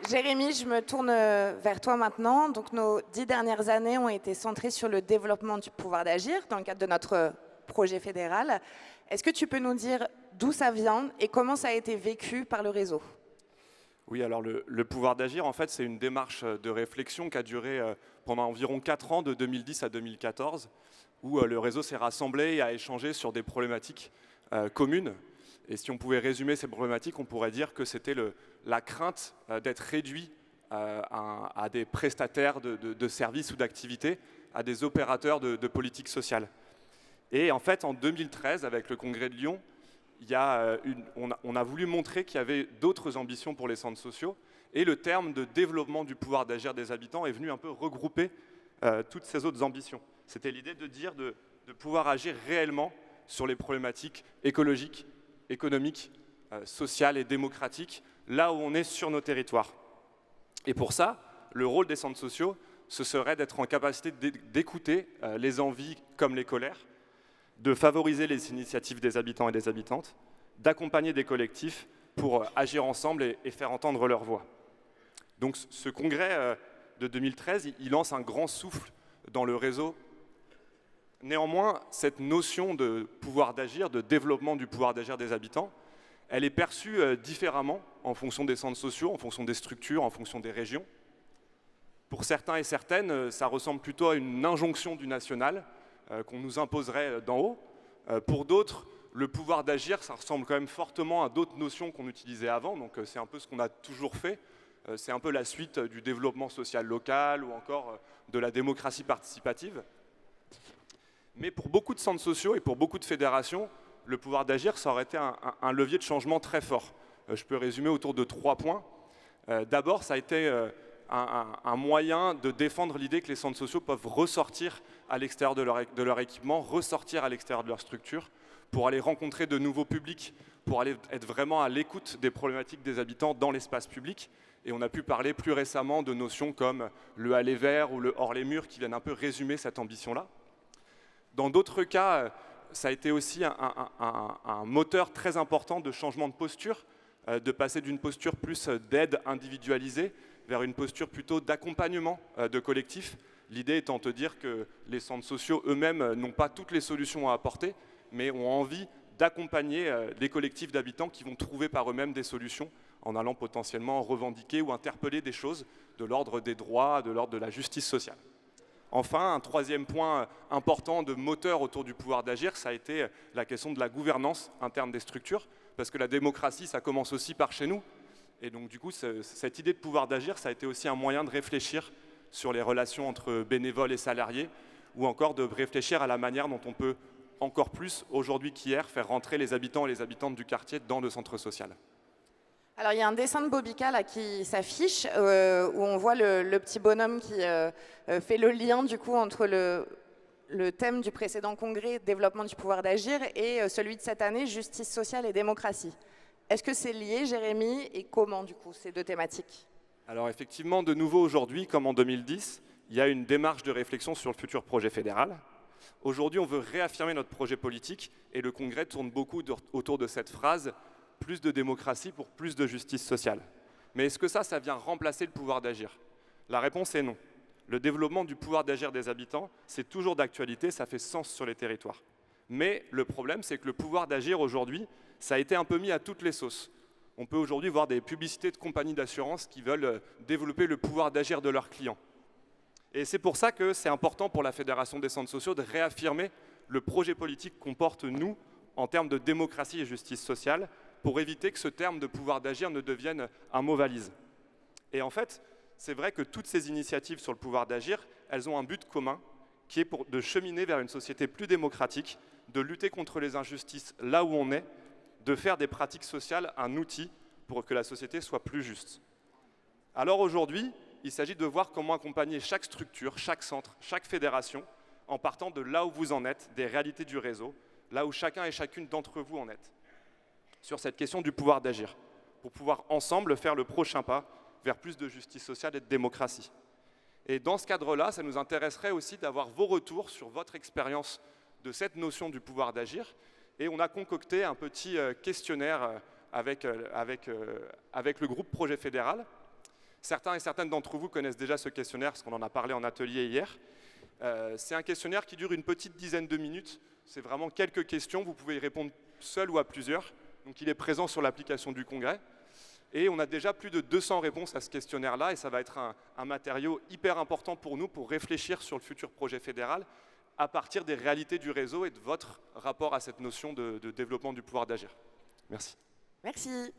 Jérémy, je me tourne vers toi maintenant. Donc, nos 10 dernières années ont été centrées sur le développement du pouvoir d'agir dans le cadre de notre projet fédéral. Est-ce que tu peux nous dire d'où ça vient et comment ça a été vécu par le réseau? Oui, alors le pouvoir d'agir, en fait, c'est une démarche de réflexion qui a duré pendant environ 4 ans, de 2010 à 2014, où le réseau s'est rassemblé et a échangé sur des problématiques communes. Et si on pouvait résumer ces problématiques, on pourrait dire que c'était la crainte d'être réduit à des prestataires de services ou d'activités, à des opérateurs de politique sociale. Et en fait, en 2013, avec le Congrès de Lyon, on a voulu montrer qu'il y avait d'autres ambitions pour les centres sociaux, et le terme de développement du pouvoir d'agir des habitants est venu un peu regrouper toutes ces autres ambitions. C'était l'idée de dire de pouvoir agir réellement sur les problématiques écologiques, économiques, sociales et démocratiques, là où on est sur nos territoires. Et pour ça, le rôle des centres sociaux, ce serait d'être en capacité d'écouter les envies comme les colères, de favoriser les initiatives des habitants et des habitantes, d'accompagner des collectifs pour agir ensemble et faire entendre leur voix. Donc ce congrès de 2013, il lance un grand souffle dans le réseau. Néanmoins, cette notion de pouvoir d'agir, de développement du pouvoir d'agir des habitants, elle est perçue différemment en fonction des centres sociaux, en fonction des structures, en fonction des régions. Pour certains et certaines, ça ressemble plutôt à une injonction du national, qu'on nous imposerait d'en haut. Pour d'autres, le pouvoir d'agir, ça ressemble quand même fortement à d'autres notions qu'on utilisait avant, donc c'est un peu ce qu'on a toujours fait. C'est un peu la suite du développement social local ou encore de la démocratie participative. Mais pour beaucoup de centres sociaux et pour beaucoup de fédérations, le pouvoir d'agir, ça aurait été un levier de changement très fort. Je peux résumer autour de 3 points. D'abord, ça a été un moyen de défendre l'idée que les centres sociaux peuvent ressortir à l'extérieur de leur équipement, ressortir à l'extérieur de leur structure, pour aller rencontrer de nouveaux publics, pour aller être vraiment à l'écoute des problématiques des habitants dans l'espace public. Et on a pu parler plus récemment de notions comme le aller vers ou le hors les murs qui viennent un peu résumer cette ambition-là. Dans d'autres cas, ça a été aussi un moteur très important de changement de posture, de passer d'une posture plus d'aide individualisée vers une posture plutôt d'accompagnement de collectifs. L'idée étant de dire que les centres sociaux eux-mêmes n'ont pas toutes les solutions à apporter, mais ont envie d'accompagner les collectifs d'habitants qui vont trouver par eux-mêmes des solutions en allant potentiellement revendiquer ou interpeller des choses de l'ordre des droits, de l'ordre de la justice sociale. Enfin, un troisième point important de moteur autour du pouvoir d'agir, ça a été la question de la gouvernance interne des structures, parce que la démocratie, ça commence aussi par chez nous. Et donc du coup, cette idée de pouvoir d'agir, ça a été aussi un moyen de réfléchir sur les relations entre bénévoles et salariés, ou encore de réfléchir à la manière dont on peut encore plus, aujourd'hui qu'hier, faire rentrer les habitants et les habitantes du quartier dans le centre social. Alors, il y a un dessin de Bobika là, qui s'affiche, où on voit le petit bonhomme qui fait le lien du coup, entre le thème du précédent congrès, développement du pouvoir d'agir, et celui de cette année, justice sociale et démocratie. Est-ce que c'est lié, Jérémy, et comment du coup, ces deux thématiques? Alors effectivement, de nouveau aujourd'hui, comme en 2010, il y a une démarche de réflexion sur le futur projet fédéral. Aujourd'hui, on veut réaffirmer notre projet politique, et le congrès tourne beaucoup autour de cette phrase « plus de démocratie pour plus de justice sociale ». Mais est-ce que ça vient remplacer le pouvoir d'agir? La réponse est non. Le développement du pouvoir d'agir des habitants, c'est toujours d'actualité, ça fait sens sur les territoires. Mais le problème, c'est que le pouvoir d'agir aujourd'hui, ça a été un peu mis à toutes les sauces. On peut aujourd'hui voir des publicités de compagnies d'assurance qui veulent développer le pouvoir d'agir de leurs clients. Et c'est pour ça que c'est important pour la Fédération des centres sociaux de réaffirmer le projet politique qu'on porte, nous, en termes de démocratie et justice sociale, pour éviter que ce terme de pouvoir d'agir ne devienne un mot valise. Et en fait, c'est vrai que toutes ces initiatives sur le pouvoir d'agir, elles ont un but commun, qui est de cheminer vers une société plus démocratique, de lutter contre les injustices là où on est, de faire des pratiques sociales un outil pour que la société soit plus juste. Alors aujourd'hui, il s'agit de voir comment accompagner chaque structure, chaque centre, chaque fédération, en partant de là où vous en êtes, des réalités du réseau, là où chacun et chacune d'entre vous en êtes, sur cette question du pouvoir d'agir, pour pouvoir ensemble faire le prochain pas vers plus de justice sociale et de démocratie. Et dans ce cadre-là, ça nous intéresserait aussi d'avoir vos retours sur votre expérience de cette notion du pouvoir d'agir. Et on a concocté un petit questionnaire avec le groupe Projet Fédéral. Certains et certaines d'entre vous connaissent déjà ce questionnaire parce qu'on en a parlé en atelier hier. C'est un questionnaire qui dure une petite dizaine de minutes. C'est vraiment quelques questions, vous pouvez y répondre seul ou à plusieurs. Donc il est présent sur l'application du Congrès. Et on a déjà plus de 200 réponses à ce questionnaire-là et ça va être un matériau hyper important pour nous pour réfléchir sur le futur projet fédéral à partir des réalités du réseau et de votre rapport à cette notion de développement du pouvoir d'agir. Merci. Merci.